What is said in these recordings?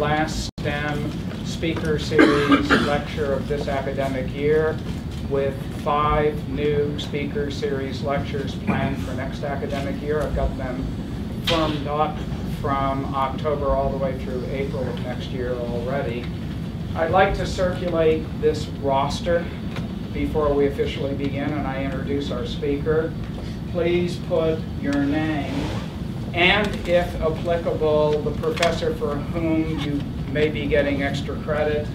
last STEM speaker series lecture of this academic year, with 5 new speaker series lectures planned for next academic year. I've got them firmed up from October all the way through April of next year already. I'd like to circulate this roster before we officially begin and I introduce our speaker. Please put your name and, if applicable, the professor for whom you may be getting extra credit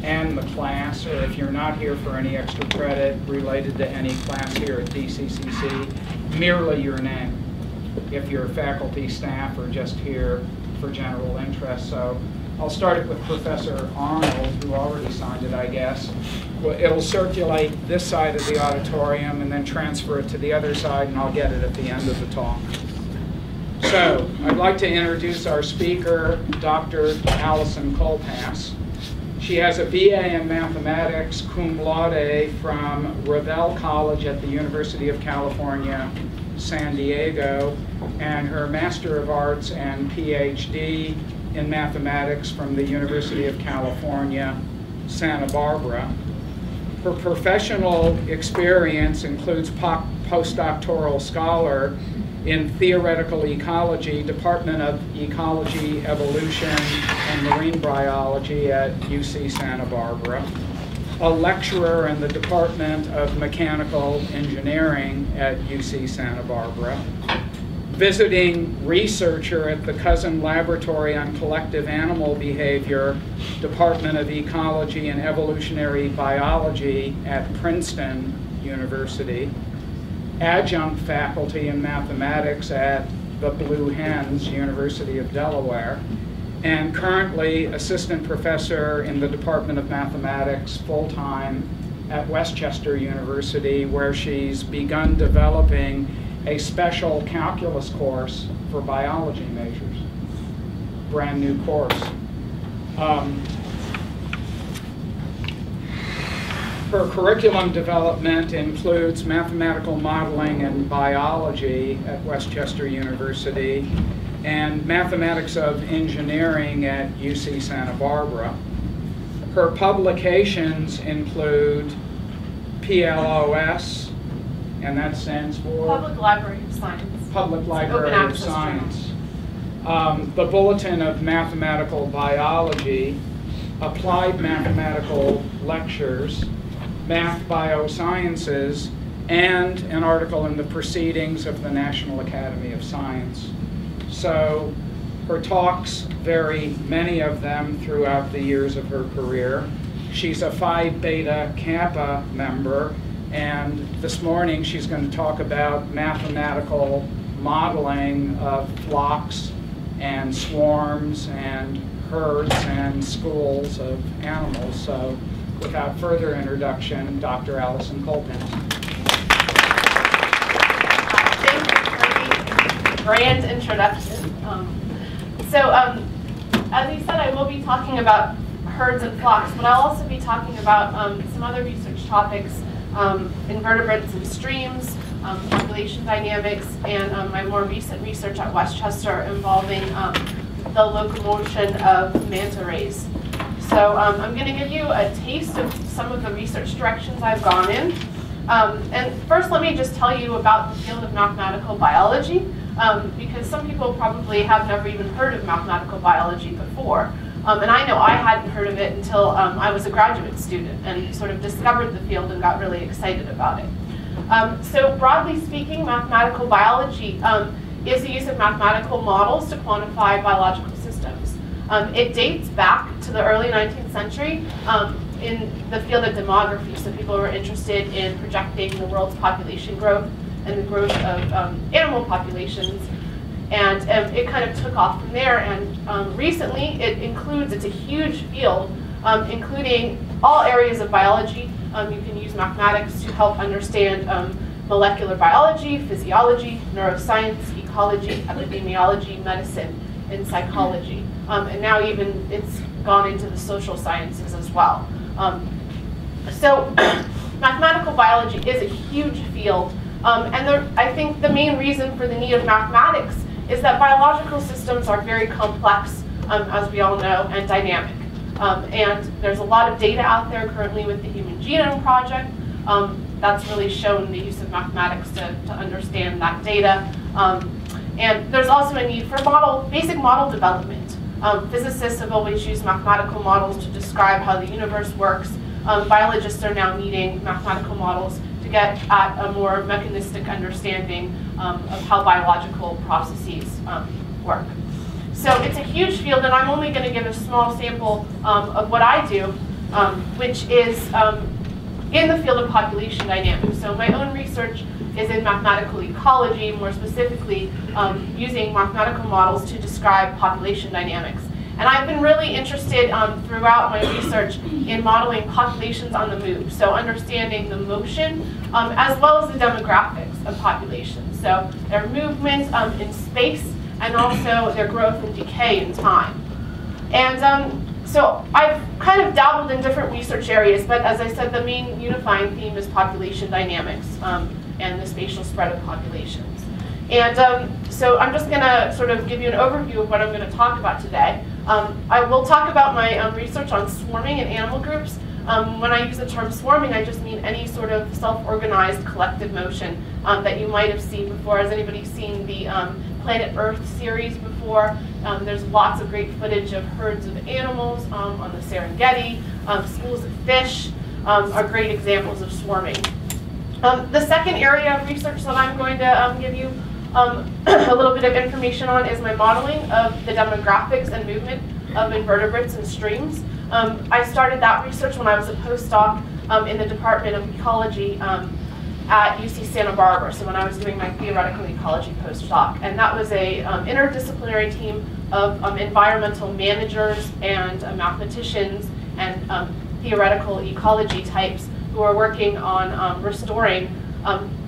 and the class, or if you're not here for any extra credit related to any class here at DCCC, merely your name. If you're faculty, staff, or just here for general interest. So I'll start it with Professor Arnold, who already signed it, I guess. Well, it'll circulate this side of the auditorium and then transfer it to the other side, and I'll get it at the end of the talk. So I'd like to introduce our speaker, Dr. Allison Kolpass. She has a BA in mathematics, cum laude, from Revelle College at the University of California, San Diego, and her Master of Arts and PhD in mathematics from the University of California, Santa Barbara. Her professional experience includes postdoctoral scholar in theoretical ecology, Department of Ecology, Evolution, and Marine Biology at UC Santa Barbara, a lecturer in the Department of Mechanical Engineering at UC Santa Barbara, visiting researcher at the Cousin Laboratory on Collective Animal Behavior, Department of Ecology and Evolutionary Biology at Princeton University, adjunct faculty in mathematics at the Blue Hens, University of Delaware, and currently assistant professor in the Department of Mathematics full-time at Westchester University, where she's begun developing a special calculus course for biology majors. Brand new course. Her curriculum development includes mathematical modeling and biology at Westchester University and mathematics of engineering at UC Santa Barbara. Her publications include PLOS, and that stands for? Public Library of Science. Public Library of Science. The Bulletin of Mathematical Biology, Applied Mathematical Lectures, Math Biosciences, and an article in the Proceedings of the National Academy of Science. So her talks vary, many of them, throughout the years of her career. She's a Phi Beta Kappa member, and this morning she's going to talk about mathematical modeling of flocks and swarms and herds and schools of animals. So without further introduction, Dr. Allison Kolpass. Thank you for the grand introduction. As you said, I will be talking about herds and flocks, but I'll also be talking about some other research topics, invertebrates and streams, population dynamics, and my more recent research at Westchester involving the locomotion of manta rays. So I'm going to give you a taste of some of the research directions I've gone in. And first, let me just tell you about the field of mathematical biology, because some people probably have never even heard of mathematical biology before. And I know I hadn't heard of it until I was a graduate student and sort of discovered the field and got really excited about it. So broadly speaking, mathematical biology is the use of mathematical models to quantify biological systems. It dates back to the early 19th century in the field of demography. So people were interested in projecting the world's population growth and the growth of animal populations. And it kind of took off from there. And recently, it's a huge field, including all areas of biology. You can use mathematics to help understand molecular biology, physiology, neuroscience, ecology, epidemiology, medicine, and psychology. And now even it's gone into the social sciences as well. So mathematical biology is a huge field. I think the main reason for the need of mathematics is that biological systems are very complex. as we all know, and dynamic. And there's a lot of data out there currently with the Human Genome Project. That's really shown the use of mathematics to understand that data. And there's also a need for basic model development. Physicists have always used mathematical models to describe how the universe works. Biologists are now needing mathematical models to get at a more mechanistic understanding of how biological processes work. So it's a huge field, and I'm only going to give a small sample of what I do, which is in the field of population dynamics. So my own research is in mathematical ecology, more specifically using mathematical models to describe population dynamics. And I've been really interested throughout my research in modeling populations on the move, so understanding the motion as well as the demographics of populations. So their movement in space and also their growth and decay in time. And so I've kind of dabbled in different research areas, but as I said, the main unifying theme is population dynamics and the spatial spread of populations. And so I'm just going to sort of give you an overview of what I'm going to talk about today. I will talk about my research on swarming in animal groups. When I use the term swarming, I just mean any sort of self-organized collective motion that you might have seen before. Has anybody seen the Planet Earth series before? There's lots of great footage of herds of animals on the Serengeti. Schools of fish are great examples of swarming. The second area of research that I'm going to give you a little bit of information on is my modeling of the demographics and movement of invertebrates and streams. I started that research when I was a postdoc in the Department of Ecology at UC Santa Barbara, so when I was doing my theoretical ecology postdoc. And that was a interdisciplinary team of environmental managers and mathematicians and theoretical ecology types who are working on restoring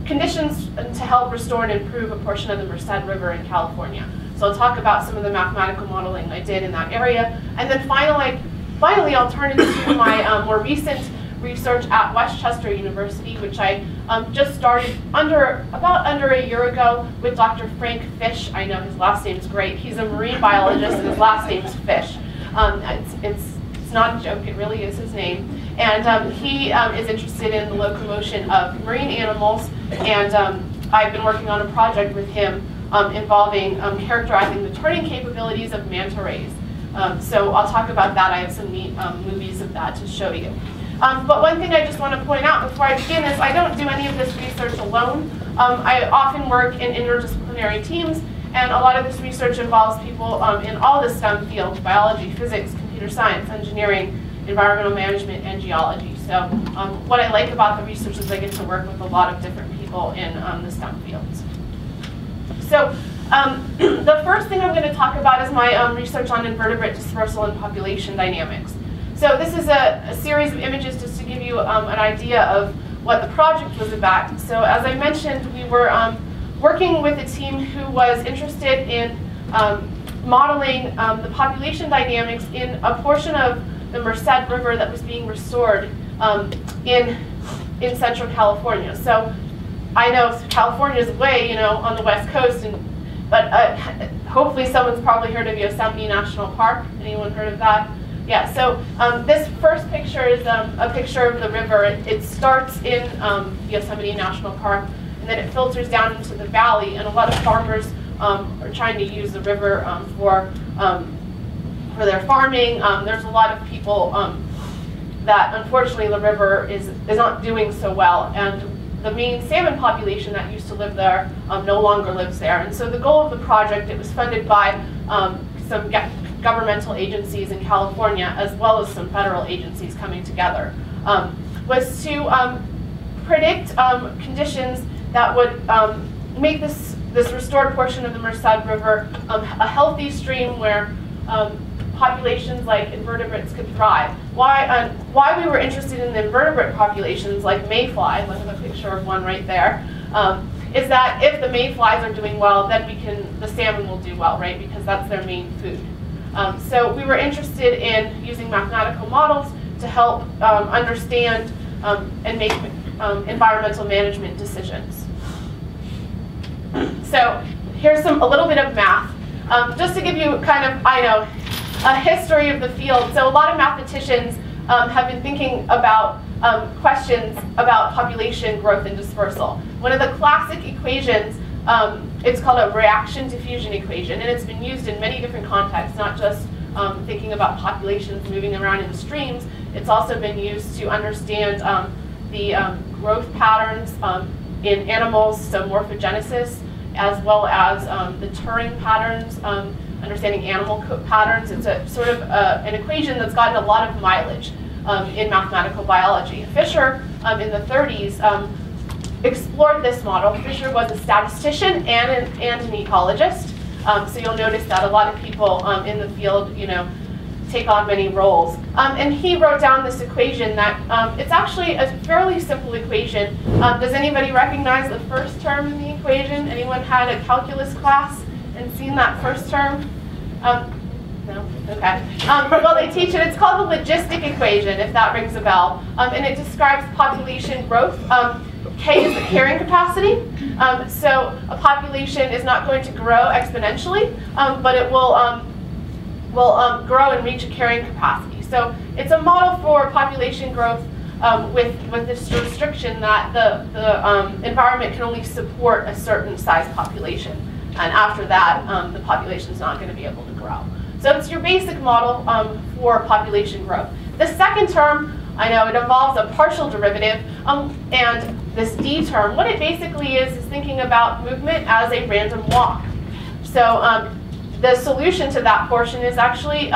conditions to help restore and improve a portion of the Merced River in California. So I'll talk about some of the mathematical modeling I did in that area. And then finally I'll turn into my more recent research at Westchester University, which I just started about under a year ago with Dr. Frank Fish. I know his last name's great. He's a marine biologist and his last name's Fish. It's not a joke, it really is his name. And he is interested in the locomotion of marine animals, and I've been working on a project with him involving characterizing the turning capabilities of Manta Rays. So I'll talk about that. I have some neat movies of that to show you. But one thing I just want to point out before I begin is I don't do any of this research alone. I often work in interdisciplinary teams, and a lot of this research involves people in all the STEM fields: biology, physics, computer science, engineering, environmental management, and geology. So what I like about the research is I get to work with a lot of different people in the STEM fields. So the first thing I'm going to talk about is my research on invertebrate dispersal and population dynamics. So this is a series of images just to give you an idea of what the project was about. So as I mentioned, we were working with a team who was interested in modeling the population dynamics in a portion of the Merced River that was being restored in Central California. So I know California is way, on the West Coast, but hopefully someone's probably heard of Yosemite National Park. Anyone heard of that? Yeah, so this first picture is a picture of the river. It starts in Yosemite National Park, and then it filters down into the valley, and a lot of farmers are trying to use the river for their farming. There's a lot of people that unfortunately the river is not doing so well, and the main salmon population that used to live there no longer lives there. And so the goal of the project, it was funded by some governmental agencies in California as well as some federal agencies coming together, was to predict conditions that would make this restored portion of the Merced River a healthy stream where populations like invertebrates could thrive. Why we were interested in the invertebrate populations like mayflies, I have a picture of one right there, is that if the mayflies are doing well, then the salmon will do well, right? Because that's their main food. So we were interested in using mathematical models to help understand and make environmental management decisions. So here's a little bit of math. Just to give you kind of, I know, a history of the field. So a lot of mathematicians have been thinking about questions about population growth and dispersal. One of the classic equations, it's called a reaction diffusion equation, and it's been used in many different contexts, not just thinking about populations moving around in streams. It's also been used to understand the growth patterns in animals, so morphogenesis, as well as the Turing patterns, understanding animal patterns. It's a sort of an equation that's gotten a lot of mileage in mathematical biology. Fisher, in the 30s, explored this model. Fisher was a statistician and an ecologist. So you'll notice that a lot of people in the field, take on many roles. And he wrote down this equation that it's actually a fairly simple equation. Does anybody recognize the first term in the equation? Anyone had a calculus class and seen that first term? No? Okay. Well, they teach it. It's called the logistic equation, if that rings a bell. And it describes population growth. K is the carrying capacity. So a population is not going to grow exponentially, but it will grow and reach a carrying capacity. So it's a model for population growth with this restriction that the environment can only support a certain size population. And after that, the population is not going to be able to grow. So it's your basic model for population growth. The second term, I know it involves a partial derivative, and this D term, what it basically is thinking about movement as a random walk. So the solution to that portion is actually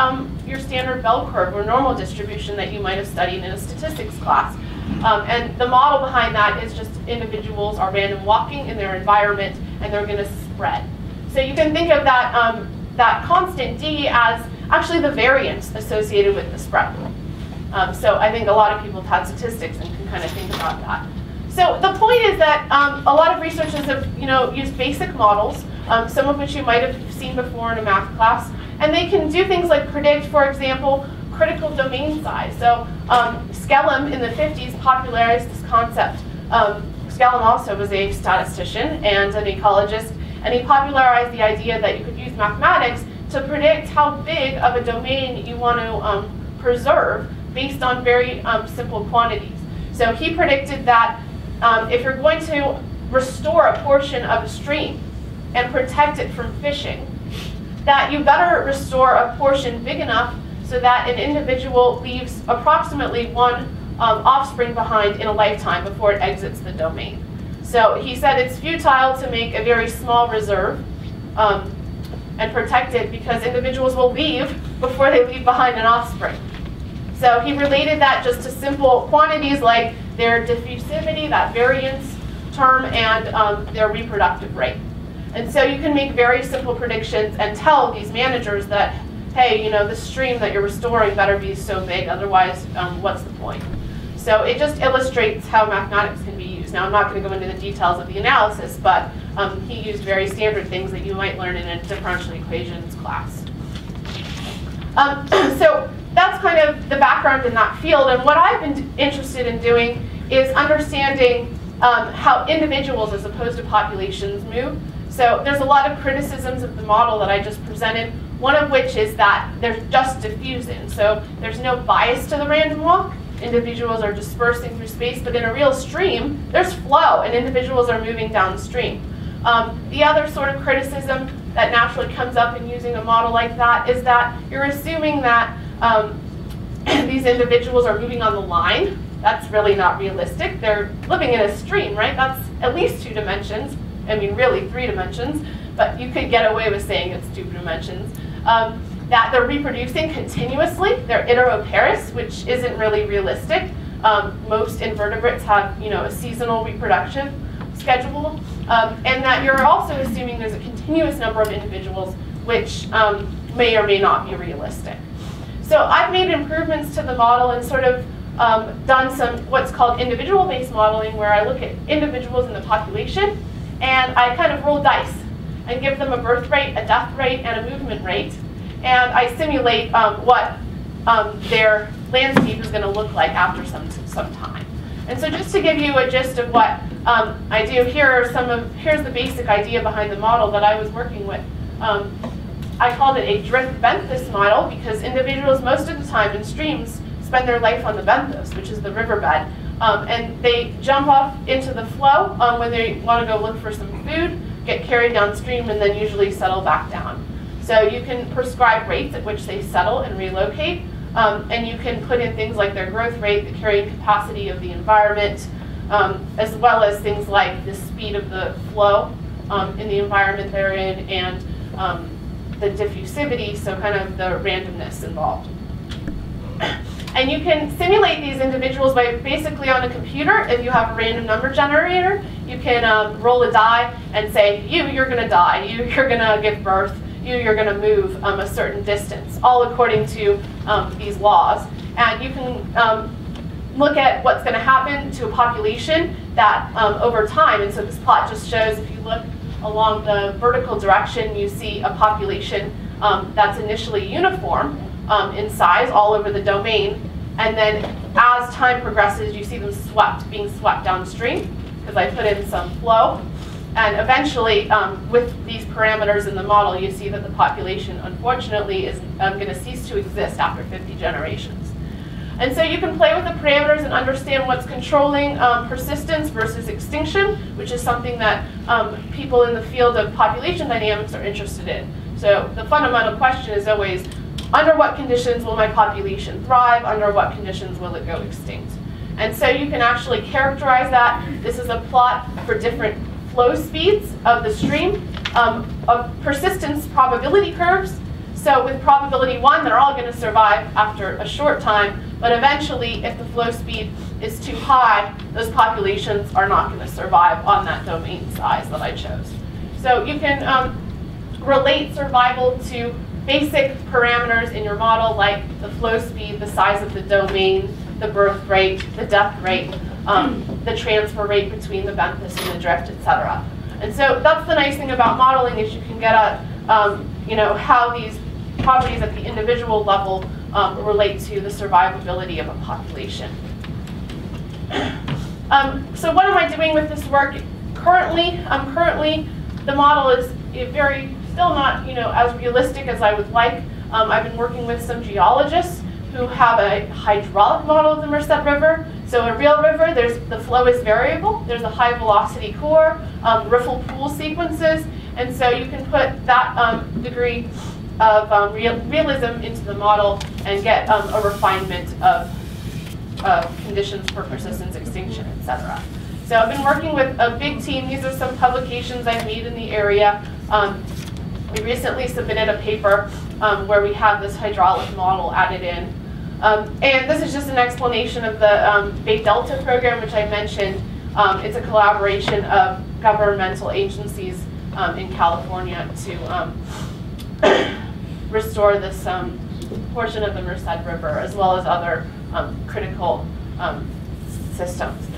your standard bell curve or normal distribution that you might have studied in a statistics class. And the model behind that is just individuals are random walking in their environment and they're going to spread. So you can think of that, that constant D as actually the variance associated with the spread. So I think a lot of people have had statistics and can kind of think about that. So the point is that a lot of researchers have used basic models, some of which you might have seen before in a math class, and they can do things like predict, for example, critical domain size. So Skellum in the 50s popularized this concept. Skellum also was a statistician and an ecologist, and he popularized the idea that you could use mathematics to predict how big of a domain you want to preserve based on very simple quantities. So he predicted that if you're going to restore a portion of a stream and protect it from fishing, that you better restore a portion big enough so that an individual leaves approximately one offspring behind in a lifetime before it exits the domain. So he said it's futile to make a very small reserve and protect it because individuals will leave before they leave behind an offspring. So he related that just to simple quantities like their diffusivity, that variance term, and their reproductive rate. And so you can make very simple predictions and tell these managers that, hey, the stream that you're restoring better be so big, otherwise what's the point? So it just illustrates how mathematics can be used. Now I'm not going to go into the details of the analysis, but he used very standard things that you might learn in a differential equations class. So that's kind of the background in that field, and what I've been interested in doing is understanding how individuals as opposed to populations move. So there's a lot of criticisms of the model that I just presented, one of which is that there's just diffusion. So there's no bias to the random walk. Individuals are dispersing through space, but in a real stream, there's flow, and individuals are moving downstream. The other sort of criticism that naturally comes up in using a model like that is that you're assuming that these individuals are moving on the line. That's really not realistic. They're living in a stream, right? That's at least 2 dimensions. I mean, really 3 dimensions, but you could get away with saying it's 2 dimensions. That they're reproducing continuously. They're iteroparous, which isn't really realistic. Most invertebrates have, a seasonal reproduction schedule, and that you're also assuming there's a continuous number of individuals, which may or may not be realistic. So I've made improvements to the model and sort of done some what's called individual-based modeling, where I look at individuals in the population, and I kind of roll dice and give them a birth rate, a death rate, and a movement rate, and I simulate what their landscape is going to look like after some time. And so just to give you a gist of what I do, here's the basic idea behind the model that I was working with. I called it a drift benthos model because individuals most of the time in streams spend their life on the benthos, which is the riverbed. And they jump off into the flow when they want to go look for some food, get carried downstream, and then usually settle back down. So you can prescribe rates at which they settle and relocate, and you can put in things like their growth rate, the carrying capacity of the environment, as well as things like the speed of the flow in the environment they're in, and the diffusivity, so kind of the randomness involved. And you can simulate these individuals by basically on a computer. If you have a random number generator, you can roll a die and say, you're going to die, you're going to give birth, you're going to move a certain distance, all according to these laws. And you can look at what's going to happen to a population that over time. And so this plot just shows, if you look along the vertical direction, you see a population that's initially uniform in size all over the domain, and then as time progresses you see them being swept downstream because I put in some flow, and eventually with these parameters in the model you see that the population unfortunately is going to cease to exist after 50 generations. And so you can play with the parameters and understand what's controlling persistence versus extinction, which is something that people in the field of population dynamics are interested in. So the fundamental question is always, under what conditions will my population thrive? Under what conditions will it go extinct? And so you can actually characterize that. This is a plot for different flow speeds of the stream, of persistence probability curves. So with probability 1, they're all going to survive after a short time, but eventually, if the flow speed is too high, those populations are not going to survive on that domain size that I chose. So you can relate survival to basic parameters in your model, like the flow speed, the size of the domain, the birth rate, the death rate, the transfer rate between the benthos and the drift, etc. And so that's the nice thing about modeling, is you can get at how these properties at the individual level relate to the survivability of a population. So what am I doing with this work? Currently, the model is still not as realistic as I would like. I've been working with some geologists who have a hydraulic model of the Merced River. So a real river, the flow is variable. There's a high velocity core, riffle pool sequences, and so you can put that degree of realism into the model and get a refinement of conditions for persistence, extinction, etc. So I've been working with a big team. These are some publications I've made in the area. We recently submitted a paper where we have this hydraulic model added in. And this is just an explanation of the Bay Delta program, which I mentioned. It's a collaboration of governmental agencies in California to restore this portion of the Merced River, as well as other critical systems.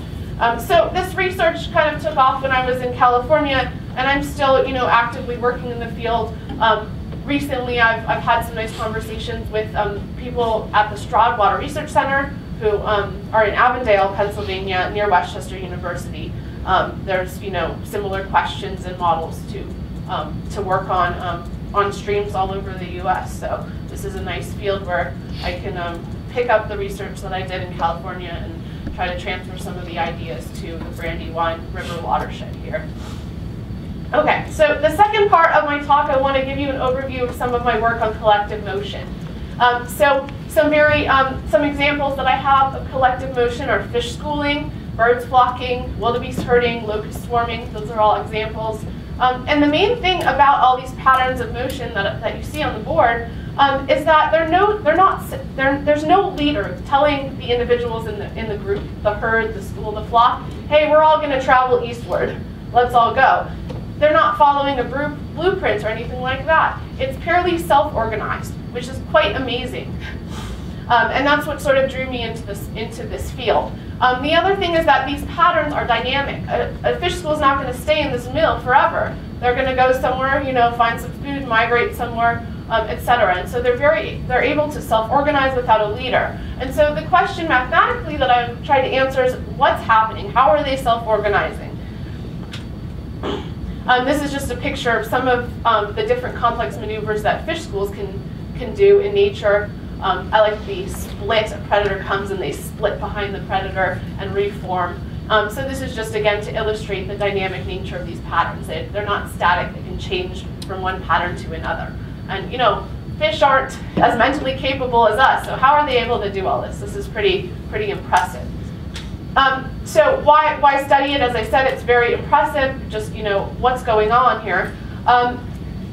So this research kind of took off when I was in California, and I'm still, actively working in the field. Recently, I've had some nice conversations with people at the Stroud Water Research Center who are in Avondale, Pennsylvania, near Westchester University. There's, similar questions and models to work on streams all over the U.S. So this is a nice field where I can pick up the research that I did in California and try to transfer some of the ideas to the Brandywine River watershed here. Okay, so the second part of my talk, I want to give you an overview of some of my work on collective motion. So some examples that I have of collective motion are fish schooling, birds flocking, wildebeest herding, locust swarming. Those are all examples. And the main thing about all these patterns of motion that you see on the board is that there's no leader telling the individuals in the group, the herd, the school, the flock, hey, we're all going to travel eastward. Let's all go. They're not following a group blueprint or anything like that. It's purely self-organized, which is quite amazing. And that's what sort of drew me into this field. The other thing is that these patterns are dynamic. A fish school is not going to stay in this mill forever. They're going to go somewhere, find some food, migrate somewhere, etc. And so they're able to self-organize without a leader. And so the question mathematically that I'm trying to answer is, what's happening? How are they self-organizing? This is just a picture of some of the different complex maneuvers that fish schools can do in nature. I like the split. A predator comes and they split behind the predator and reform. So this is just, again, to illustrate the dynamic nature of these patterns. They're not static. They can change from one pattern to another. And, you know, fish aren't as mentally capable as us, so how are they able to do all this? This is pretty impressive. So why study it? As I said, it's very impressive, just, you know, what's going on here.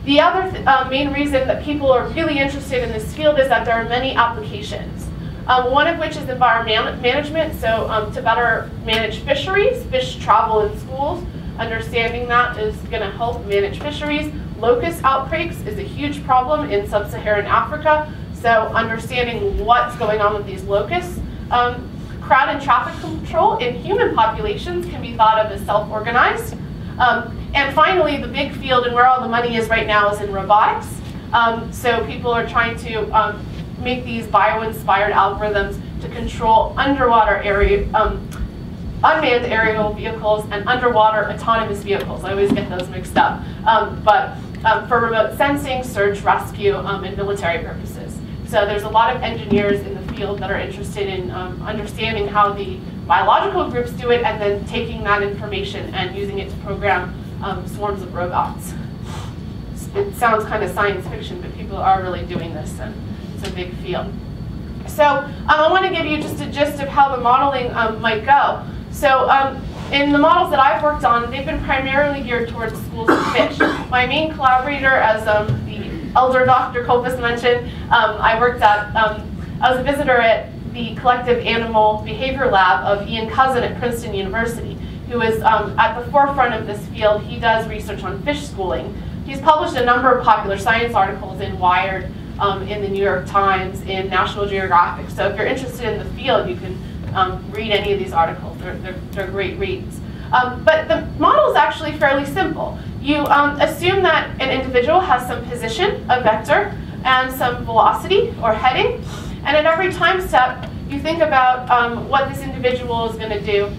The other main reason that people are really interested in this field is that there are many applications. One of which is environmental management, so to better manage fisheries. Fish travel in schools. Understanding that is going to help manage fisheries. Locust outbreaks is a huge problem in sub-Saharan Africa, so understanding what's going on with these locusts. Crowd and traffic control in human populations can be thought of as self-organized. And finally, the big field and where all the money is right now is in robotics. So people are trying to make these bio-inspired algorithms to control underwater area, unmanned aerial vehicles and underwater autonomous vehicles. I always get those mixed up. But for remote sensing, search, rescue, and military purposes. So there's a lot of engineers in the field that are interested in understanding how the biological groups do it and then taking that information and using it to program swarms of robots. It sounds kind of science fiction, but people are really doing this, and it's a big field. So I want to give you just a gist of how the modeling might go. So in the models that I've worked on, they've been primarily geared towards schools of fish. My main collaborator, as the elder Dr. Kolpis mentioned, I was a visitor at the Collective Animal Behavior Lab of Ian Cousin at Princeton University, who is at the forefront of this field. He does research on fish schooling. He's published a number of popular science articles in Wired, in the New York Times, in National Geographic. So if you're interested in the field, you can read any of these articles. They're great reads. But the model is actually fairly simple. You assume that an individual has some position, a vector, and some velocity or heading. And at every time step, you think about what this individual is going to do,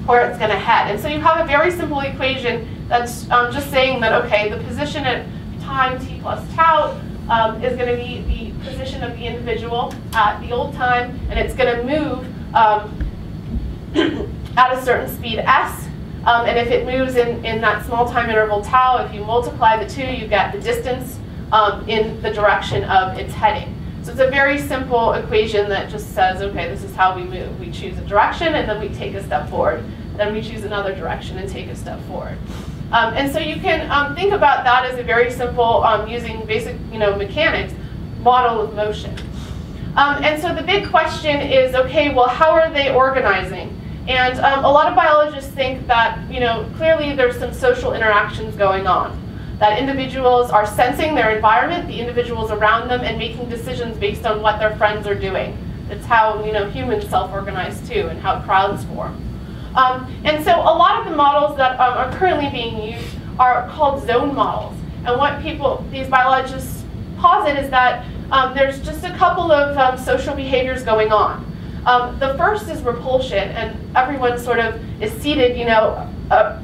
where it's going to head. And so you have a very simple equation that's just saying that, okay, the position at time t plus tau is going to be the position of the individual at the old time, and it's going to move at a certain speed s. And if it moves in that small time interval tau, if you multiply the two, you get the distance in the direction of its heading. So it's a very simple equation that just says, okay, this is how we move. We choose a direction, and then we take a step forward. Then we choose another direction and take a step forward. And so you can think about that as a very simple, using basic mechanics, model of motion. And so the big question is, okay, well, how are they organizing? And a lot of biologists think that, clearly there's some social interactions going on. That individuals are sensing their environment, the individuals around them, and making decisions based on what their friends are doing. That's how humans self-organize too, and how crowds form. And so a lot of the models that are currently being used are called zone models. And what these biologists posit is that there's just a couple of social behaviors going on. The first is repulsion, and everyone sort of is seated, a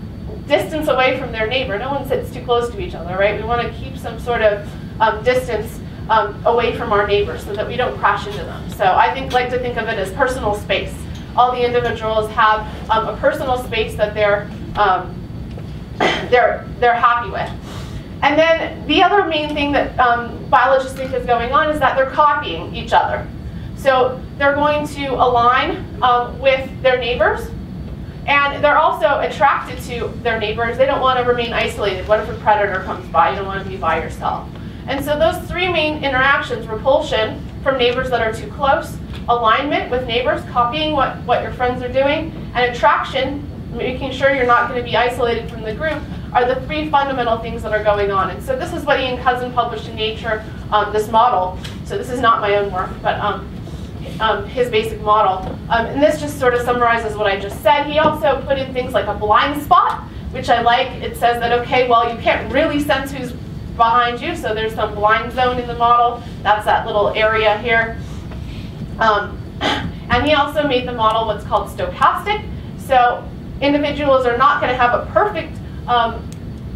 distance away from their neighbor. No one sits too close to each other, right? We want to keep some sort of distance away from our neighbors so that we don't crash into them. So I like to think of it as personal space. All the individuals have a personal space that they're happy with. And then the other main thing that biologists think is going on is that they're copying each other. So they're going to align with their neighbors, and they're also attracted to their neighbors. They don't want to remain isolated. What if a predator comes by? You don't want to be by yourself. And so those three main interactions, repulsion from neighbors that are too close, alignment with neighbors, copying what your friends are doing, and attraction, making sure you're not going to be isolated from the group, are the three fundamental things that are going on. And so this is what Ian Cousin published in Nature, this model. So this is not my own work, but his basic model. And this just sort of summarizes what I just said. He also put in things like a blind spot, which I like. It says that, okay, well, you can't really sense who's behind you, so there's some blind zone in the model. That's that little area here. And he also made the model what's called stochastic. So individuals are not going to have a perfect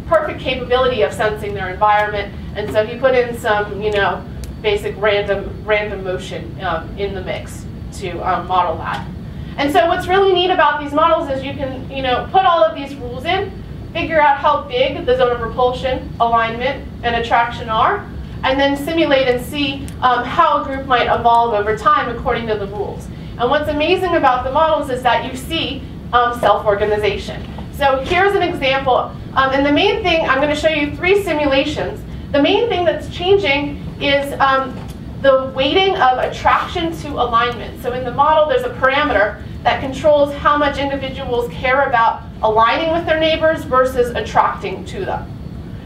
perfect capability of sensing their environment, and so he put in some, basic random motion in the mix to model that. And so what's really neat about these models is you can, put all of these rules in, figure out how big the zone of repulsion, alignment, and attraction are, and then simulate and see how a group might evolve over time according to the rules. And what's amazing about the models is that you see self-organization. So here's an example. And the main thing, I'm going to show you 3 simulations. The main thing that's changing is the weighting of attraction to alignment. So in the model, there's a parameter that controls how much individuals care about aligning with their neighbors versus attracting to them.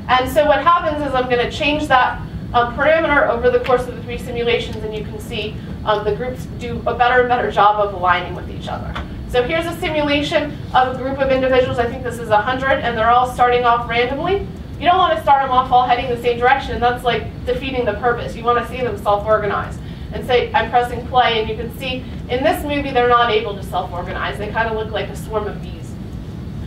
And so what happens is I'm going to change that parameter over the course of the 3 simulations, and you can see the groups do a better and better job of aligning with each other. So here's a simulation of a group of individuals. I think this is 100, and they're all starting off randomly. You don't want to start them off all heading the same direction, and that's like defeating the purpose. You want to see them self-organize. And say, I'm pressing play, and you can see in this movie they're not able to self-organize. They kind of look like a swarm of bees.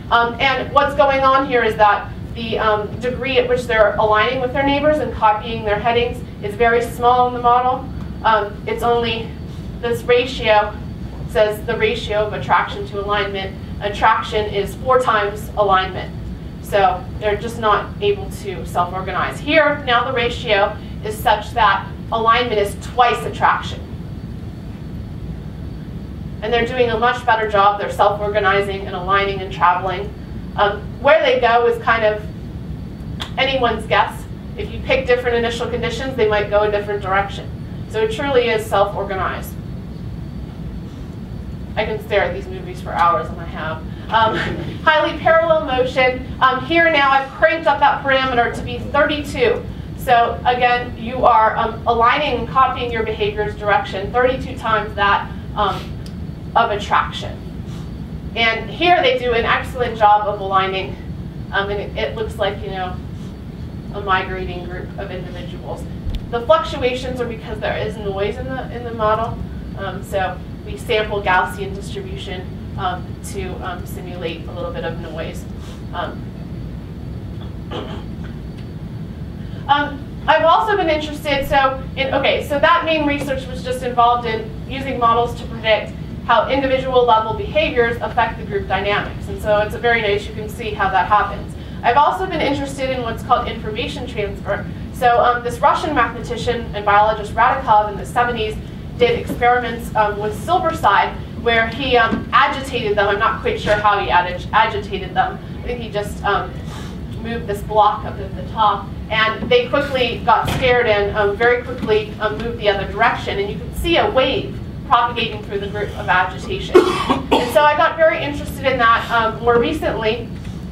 And what's going on here is that the degree at which they're aligning with their neighbors and copying their headings is very small in the model. It's only this ratio, says the ratio of attraction to alignment. Attraction is 4 times alignment. So they're just not able to self-organize. Here, now the ratio is such that alignment is twice attraction. And they're doing a much better job. They're self-organizing and aligning and traveling. Where they go is kind of anyone's guess. If you pick different initial conditions, they might go a different direction. So it truly is self-organized. I can stare at these movies for hours, and I have. Highly parallel motion. Here now I've cranked up that parameter to be 32. So again, you are aligning and copying your behavior's direction 32 times that of attraction. And here they do an excellent job of aligning, and it looks like, a migrating group of individuals. The fluctuations are because there is noise in the model. So we sample Gaussian distribution to simulate a little bit of noise. I've also been interested, so that main research was just involved in using models to predict how individual level behaviors affect the group dynamics. And so it's very nice, you can see how that happens. I've also been interested in what's called information transfer. So this Russian mathematician and biologist Radikov in the 70s did experiments with silverside where he agitated them. I'm not quite sure how he agitated them. I think he just moved this block up at the top. And they quickly got scared and very quickly moved the other direction. And you can see a wave propagating through the group of agitation. And so I got very interested in that more recently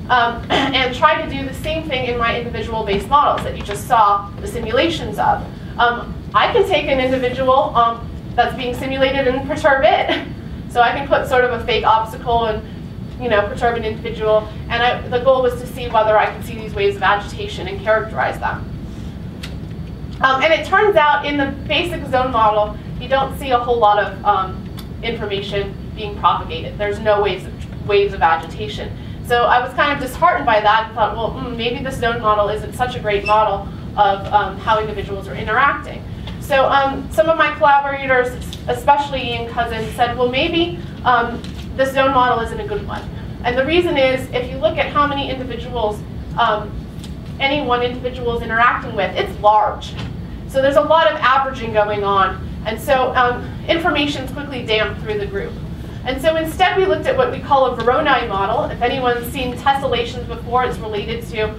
and tried to do the same thing in my individual-based models that you just saw the simulations of. I can take an individual that's being simulated and perturb it. So I can put sort of a fake obstacle and perturb an individual. And the goal was to see whether I could see these waves of agitation and characterize them. And it turns out in the basic zone model, you don't see a whole lot of information being propagated. There's no waves of agitation. So I was kind of disheartened by that and thought, well, maybe the zone model isn't such a great model of how individuals are interacting. So some of my collaborators, especially Ian Cousin, said, well, maybe the zone model isn't a good one. And the reason is, if you look at how many individuals any one individual is interacting with, it's large. So there's a lot of averaging going on. And so information is quickly damped through the group. And so instead we looked at what we call a Voronoi model. If anyone's seen tessellations before, it's related to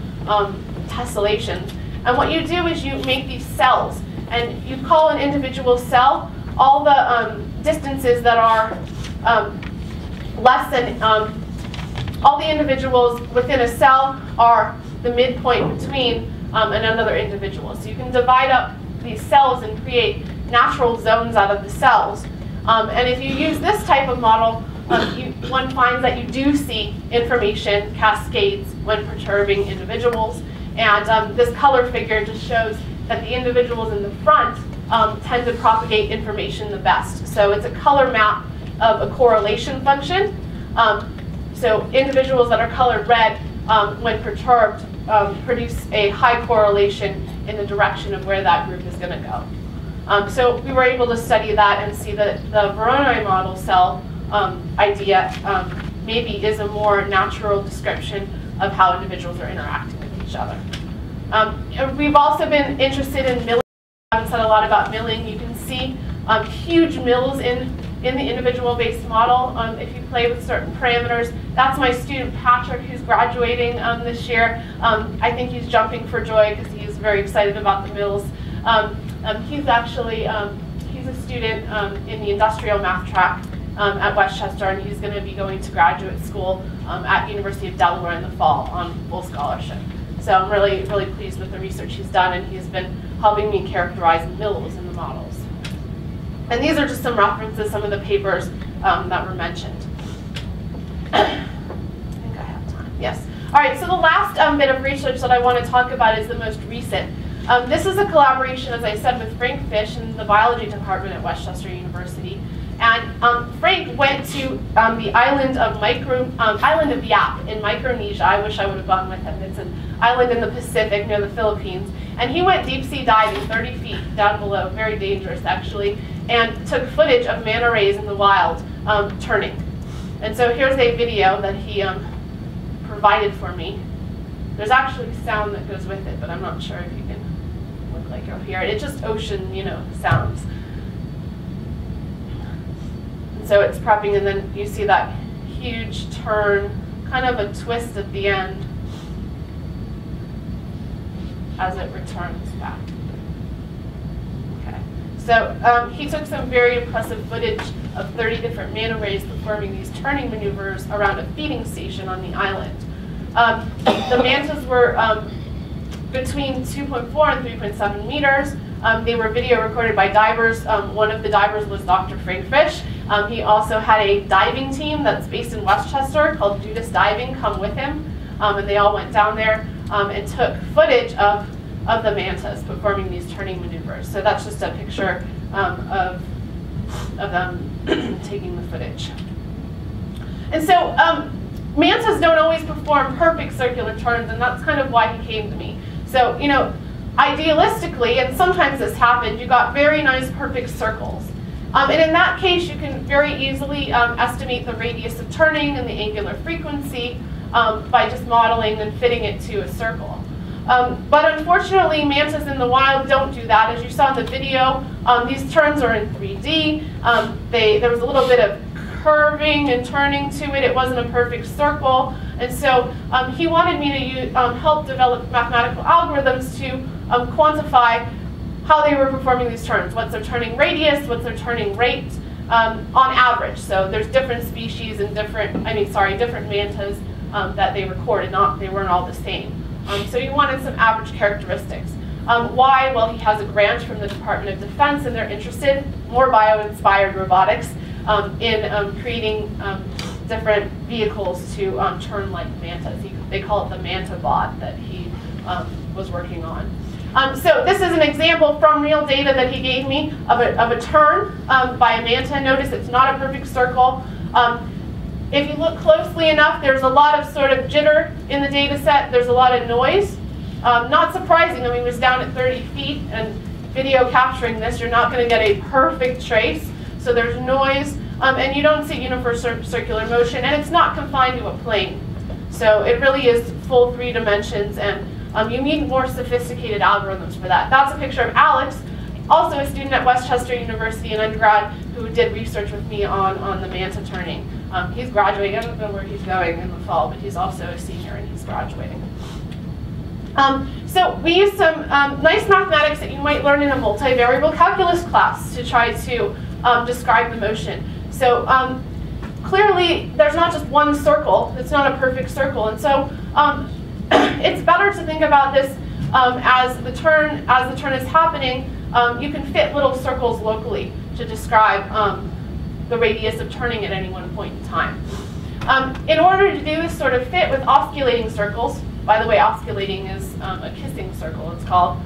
tessellations. And what you do is you make these cells. And you call an individual cell all the distances that are less than, all the individuals within a cell are the midpoint between another individual. So you can divide up these cells and create natural zones out of the cells. And if you use this type of model, one finds that you do see information cascades when perturbing individuals. And this color figure just shows that the individuals in the front tend to propagate information the best. So it's a color map of a correlation function. So individuals that are colored red when perturbed, produce a high correlation in the direction of where that group is going to go. So we were able to study that and see that the Voronoi model cell idea maybe is a more natural description of how individuals are interacting with each other. We've also been interested in milling. I haven't said a lot about milling. You can see huge mills in the individual-based model. If you play with certain parameters, that's my student Patrick, who's graduating this year. I think he's jumping for joy because he's very excited about the mills. He's actually he's a student in the industrial math track at Westchester, and he's going to be going to graduate school at University of Delaware in the fall on full scholarship. So I'm really, really pleased with the research he's done, and he's been helping me characterize mills in the models. And these are just some references, some of the papers that were mentioned. I think I have time. Yes. All right, so the last bit of research that I want to talk about is the most recent. This is a collaboration, as I said, with Frank Fish in the biology department at Westchester University. And Frank went to the island of Yap in Micronesia. I wish I would have gone with him. It's an island in the Pacific near the Philippines. And he went deep sea diving 30 feet down below, very dangerous actually, and took footage of manta rays in the wild turning. And so here's a video that he provided for me. There's actually sound that goes with it, but I'm not sure if you can look like you'll hear it. It's just ocean, sounds. So it's prepping, and then you see that huge turn, kind of a twist at the end as it returns back. Okay. So he took some very impressive footage of 30 different manta rays performing these turning maneuvers around a feeding station on the island. The mantas were between 2.4 and 3.7 meters. They were video recorded by divers. One of the divers was Dr. Frank Fish. He also had a diving team that's based in Westchester called Judas Diving come with him. And they all went down there and took footage of the mantas performing these turning maneuvers. So that's just a picture of them taking the footage. And so mantas don't always perform perfect circular turns, and that's kind of why he came to me. So, idealistically, and sometimes this happened, you got very nice perfect circles. And in that case, you can very easily estimate the radius of turning and the angular frequency by just modeling and fitting it to a circle. But unfortunately, mantas in the wild don't do that. As you saw in the video, these turns are in 3D. There was a little bit of curving and turning to it. It wasn't a perfect circle. And so he wanted me to help develop mathematical algorithms to quantify how they were performing these turns. What's their turning radius, what's their turning rate on average. So there's different species and different mantas that they recorded, they weren't all the same. So he wanted some average characteristics. Why? Well, he has a grant from the Department of Defense, and they're interested, more bio-inspired robotics, in creating different vehicles to turn like mantas. They call it the Manta bot that he was working on. So this is an example from real data that he gave me of a turn by a manta. Notice it's not a perfect circle. If you look closely enough, there's a lot of sort of jitter in the data set. There's a lot of noise. Not surprising. I mean, it was down at 30 feet, and video capturing this, you're not going to get a perfect trace. So there's noise, and you don't see uniform circular motion, and it's not confined to a plane. So it really is full 3 dimensions, and you need more sophisticated algorithms for that. That's a picture of Alex, also a student at Westchester University, an undergrad, who did research with me on the manta turning. He's graduating. I don't know where he's going in the fall, but he's also a senior and he's graduating. So we use some nice mathematics that you might learn in a multivariable calculus class to try to describe the motion. So clearly, there's not just one circle. It's not a perfect circle. And so it's better to think about this as the turn is happening. You can fit little circles locally to describe the radius of turning at any one point in time. In order to do this sort of fit with osculating circles, by the way, osculating is a kissing circle, it's called.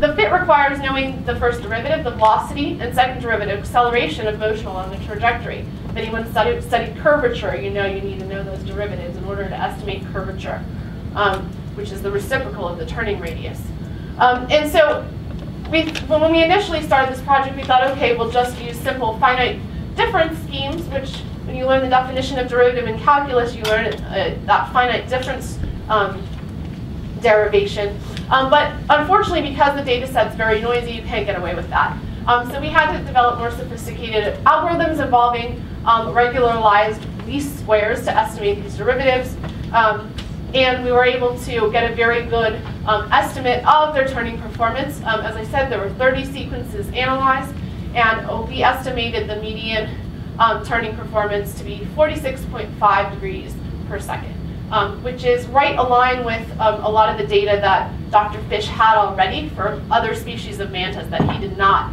The fit requires knowing the first derivative, the velocity, and second derivative, acceleration of motion along the trajectory. If anyone studied curvature, you know you need to know those derivatives in order to estimate curvature, which is the reciprocal of the turning radius. And so when we initially started this project, we thought, okay, we'll just use simple finite difference schemes, which when you learn the definition of derivative in calculus, you learn that finite difference derivation. But unfortunately, because the data set's very noisy, you can't get away with that. So we had to develop more sophisticated algorithms involving regularized least squares to estimate these derivatives. And we were able to get a very good estimate of their turning performance. As I said, there were 30 sequences analyzed, and we estimated the median turning performance to be 46.5 degrees per second, which is right aligned with a lot of the data that Dr. Fish had already for other species of mantas that he did not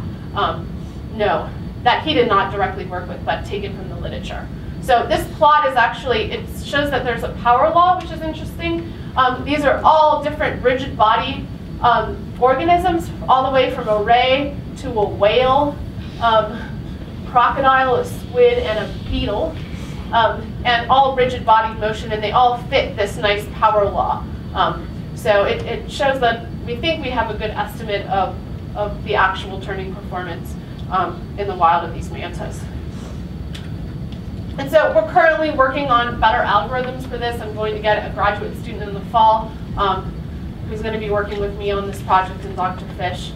know, that he did not directly work with, but taken from the literature. So this plot is actually, it shows that there's a power law, which is interesting. These are all different rigid body organisms, all the way from a ray to a whale, crocodile, a squid, and a beetle, and all rigid body motion, and they all fit this nice power law. So it shows that we think we have a good estimate of the actual turning performance in the wild of these mantas. And so we're currently working on better algorithms for this. I'm going to get a graduate student in the fall who's going to be working with me on this project, and Dr. Fish.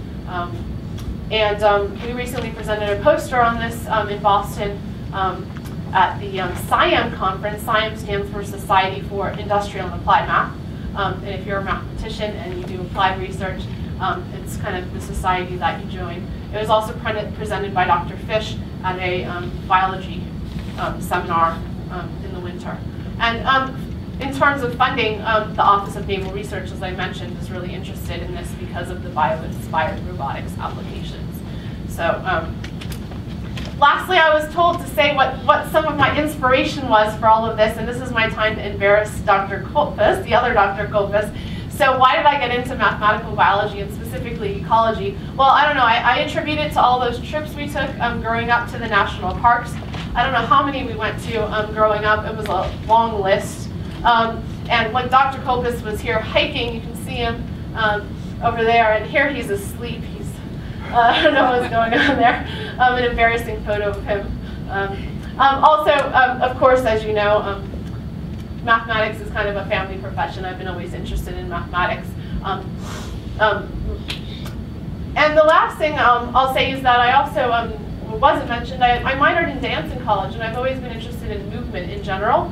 We recently presented a poster on this in Boston at the SIAM conference. SIAM stands for Society for Industrial and Applied Math. And if you're a mathematician and you do applied research, it's kind of the society that you join. It was also presented by Dr. Fish at a biology seminar in the winter. And in terms of funding, the Office of Naval Research, as I mentioned, is really interested in this because of the bio-inspired robotics applications. So lastly, I was told to say what some of my inspiration was for all of this, and this is my time to embarrass Dr. Kolpis, the other Dr. Kolpis. So why did I get into mathematical biology and specifically ecology? Well, I don't know. I attribute it to all those trips we took growing up to the national parks. I don't know how many we went to growing up. It was a long list. And when Dr. Kolpis was here hiking, you can see him over there, and here he's asleep. I don't know what's going on there. An embarrassing photo of him. Also, of course, as you know, mathematics is kind of a family profession. I've been always interested in mathematics. And the last thing I'll say is that I also, wasn't mentioned, I minored in dance in college, and I've always been interested in movement in general.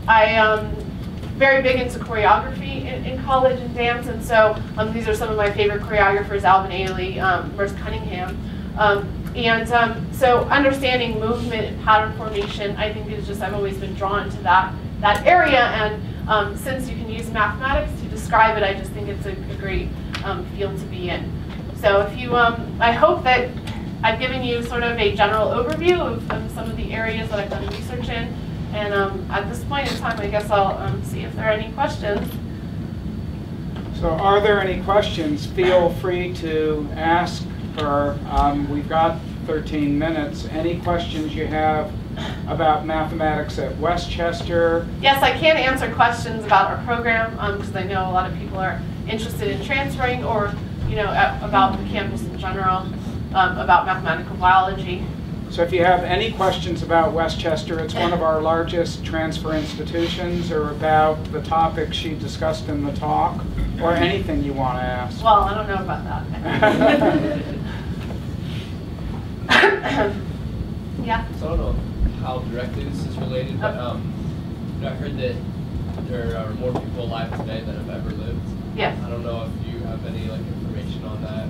I very big into choreography in college and dance, and so these are some of my favorite choreographers: Alvin Ailey, Merce Cunningham. So understanding movement and pattern formation, I think is just, I've always been drawn to that area, and since you can use mathematics to describe it, I just think it's a great field to be in. So if you, I hope that I've given you sort of a general overview of some of the areas that I've done research in. And at this point in time, I guess I'll see if there are any questions. So are there any questions? Feel free to ask her. We've got 13 minutes. Any questions you have about mathematics at Westchester? Yes, I can answer questions about our program because I know a lot of people are interested in transferring, or about the campus in general, about mathematical biology. So if you have any questions about Westchester, it's one of our largest transfer institutions, or about the topic she discussed in the talk, or anything you want to ask. Well, I don't know about that. Yeah? So I don't know how directly this is related, but I heard that there are more people alive today than have ever lived. Yes. I don't know if you have any information on that.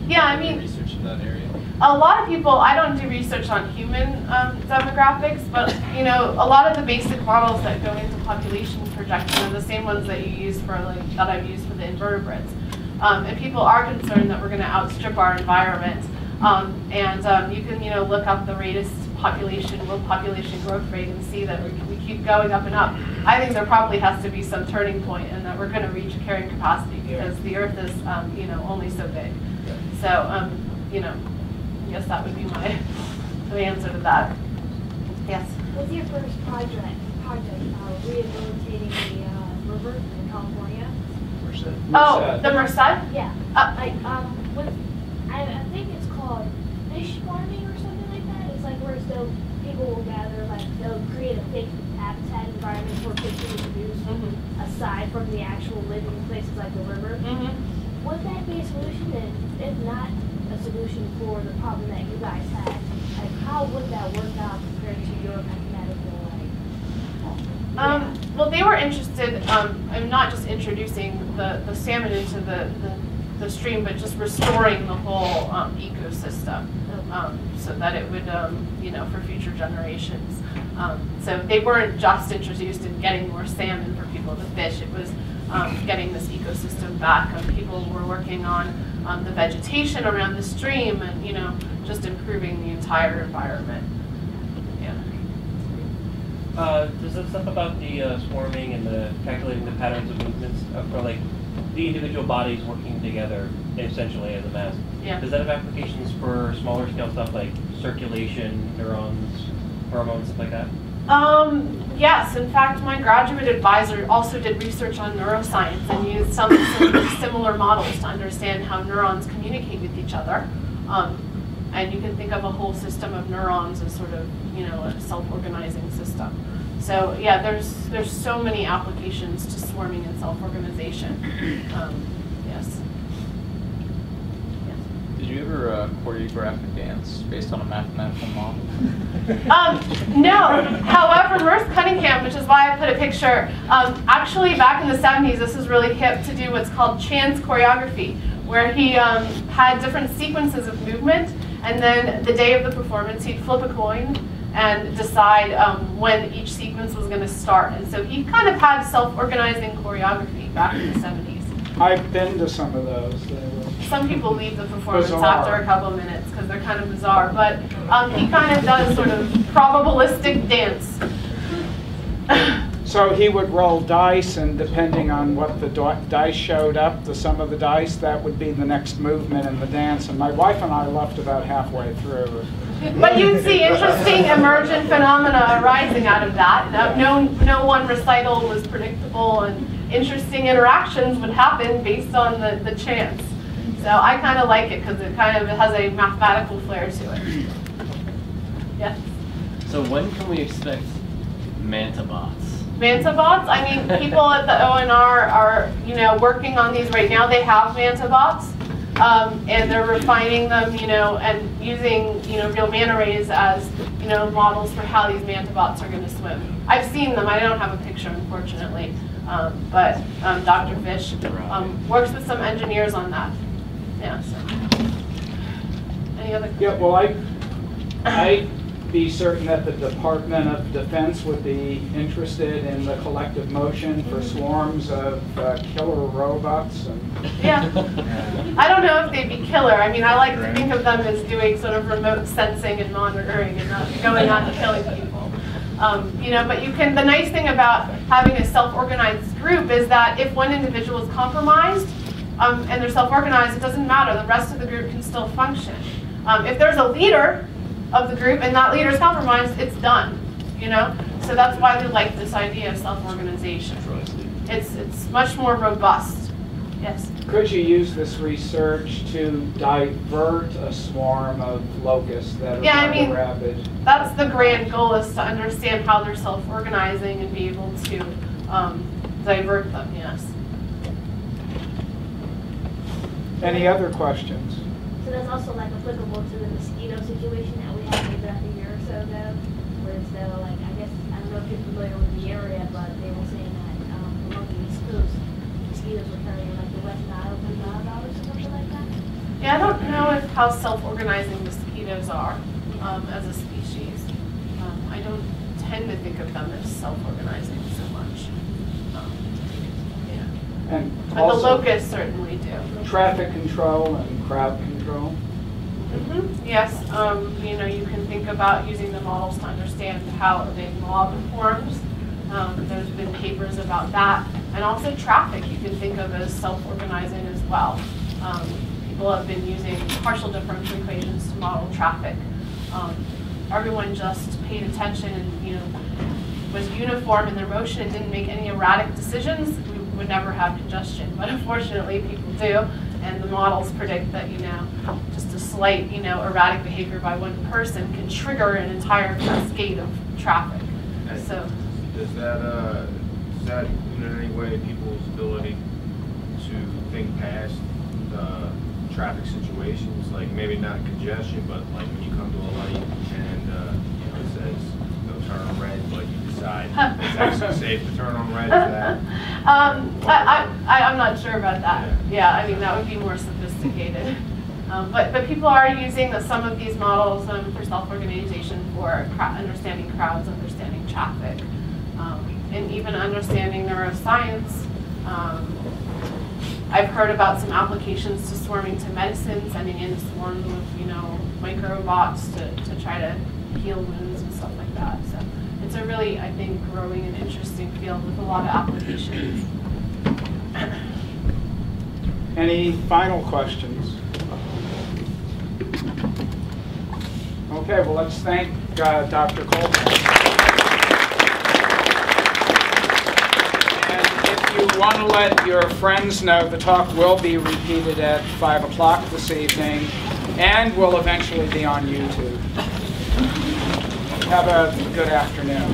Yeah, I mean, research in that area. A lot of people, I don't do research on human demographics, but a lot of the basic models that go into population projection are the same ones that you use for that I've used for the invertebrates. And people are concerned that we're going to outstrip our environment. You can look up the world population growth rate and see that we keep going up and up. I think there probably has to be some turning point, and that we're going to reach a carrying capacity because the Earth is only so big. So I guess that would be my answer to that. Yes. What's your first project rehabilitating the river in California? Oh, the Merced? Yeah. With, I think it's called fish farming or something like that. It's like where so people will gather, like they'll create a fake habitat environment for fish to reproduce, aside from the actual living places like the river. Would that be a solution? And if not a solution for the problem that you guys had, like how would that work out compared to your mathematical well, they were interested in not just introducing the salmon into the stream, but just restoring the whole ecosystem so that it would, you know, for future generations. So they weren't just introduced in getting more salmon for people to fish. It was getting this ecosystem back. People were working on the vegetation around the stream and, you know, just improving the entire environment. Does the stuff about the swarming and the calculating the patterns of movements for like the individual bodies working together essentially as a mass? Yeah. Does that have applications for smaller scale stuff like circulation, neurons, hormones, stuff like that? Yes, in fact, my graduate advisor also did research on neuroscience and used some similar models to understand how neurons communicate with each other. And you can think of a whole system of neurons as sort of, you know, a self-organizing system. So yeah, there's so many applications to swarming and self-organization. Yes. Did you ever choreograph a dance based on a mathematical model? No. However, Ruth Cunningham, which is why I put a picture, actually back in the 70s, this was really hip to do what's called chance choreography, where he had different sequences of movement, and then the day of the performance, he'd flip a coin and decide when each sequence was going to start. And so he kind of had self-organizing choreography back in the 70s. I've been to some of those. Some people leave the performance Bizarre. after a couple of minutes because they're kind of bizarre, but he kind of does sort of probabilistic dance. So he would roll dice, and depending on what the dice showed up, the sum of the dice, that would be the next movement in the dance. And my wife and I left about halfway through. But you'd see interesting emergent phenomena arising out of that. No one recital was predictable, and interesting interactions would happen based on the chance. So I kind of like it because it kind of has a mathematical flair to it. Yes? So when can we expect Manta bots? Manta bots? I mean, people at the ONR are, you know, working on these right now. They have Manta bots, and they're refining them, you know, and using, you know, real Manta Rays as, you know, models for how these Manta bots are going to swim. I've seen them. I don't have a picture, unfortunately, but Dr. Fish works with some engineers on that. Yeah. So. Any other? Yeah. Well, I'd be certain that the Department of Defense would be interested in the collective motion for swarms of killer robots. Yeah. I don't know if they'd be killer. I mean, I like to think of them as doing sort of remote sensing and monitoring and not going out and killing people. You know, but you can. The nice thing about having a self-organized group is that if one individual is compromised and they're self-organized, it doesn't matter. The rest of the group can still function. If there's a leader of the group and that leader is compromised, it's done. You know, so that's why we like this idea of self-organization. It's much more robust. Yes. Could you use this research to divert a swarm of locusts that are rather rabid? That's the grand goal, is to understand how they're self-organizing and be able to divert them. Yes. Any other questions? So that's also like applicable to the mosquito situation that we had maybe like a year or so ago, where it's like, I guess, I don't know if you're familiar with the area, but they were saying that along the East Coast, mosquitoes were carrying like the West Nile virus or something like that. Yeah, I don't know how self-organizing mosquitoes are as a species. I don't tend to think of them as self-organizing so much. And but the locusts certainly do. Traffic control and crowd control. Yes, you know, you can think about using the models to understand how a big mob forms. There's been papers about that. And also traffic you can think of as self-organizing as well. People have been using partial differential equations to model traffic. everyone just paid attention and, you know, was uniform in their motion and didn't make any erratic decisions, we would never have congestion. But unfortunately, people do, and the models predict that, you know, just a slight, you know, erratic behavior by one person can trigger an entire cascade of traffic. So, does that include in any way people's ability to think past traffic situations, like maybe not congestion, but like when you come to a light and you know, it says no turn on red, but you decide it's actually safe to turn on red? Is that? I'm not sure about that. Yeah, I mean that would be more sophisticated. But people are using some of these models for self-organization for understanding crowds, understanding traffic, and even understanding neuroscience. I've heard about some applications to swarming to medicine, sending in swarms with, you know, microbots to try to heal wounds and stuff like that. So it's a really, I think, growing and interesting field with a lot of applications. Any final questions? Okay, well, let's thank Dr. Coleman. And if you want to let your friends know, the talk will be repeated at 5 o'clock this evening and will eventually be on YouTube. Have a good afternoon.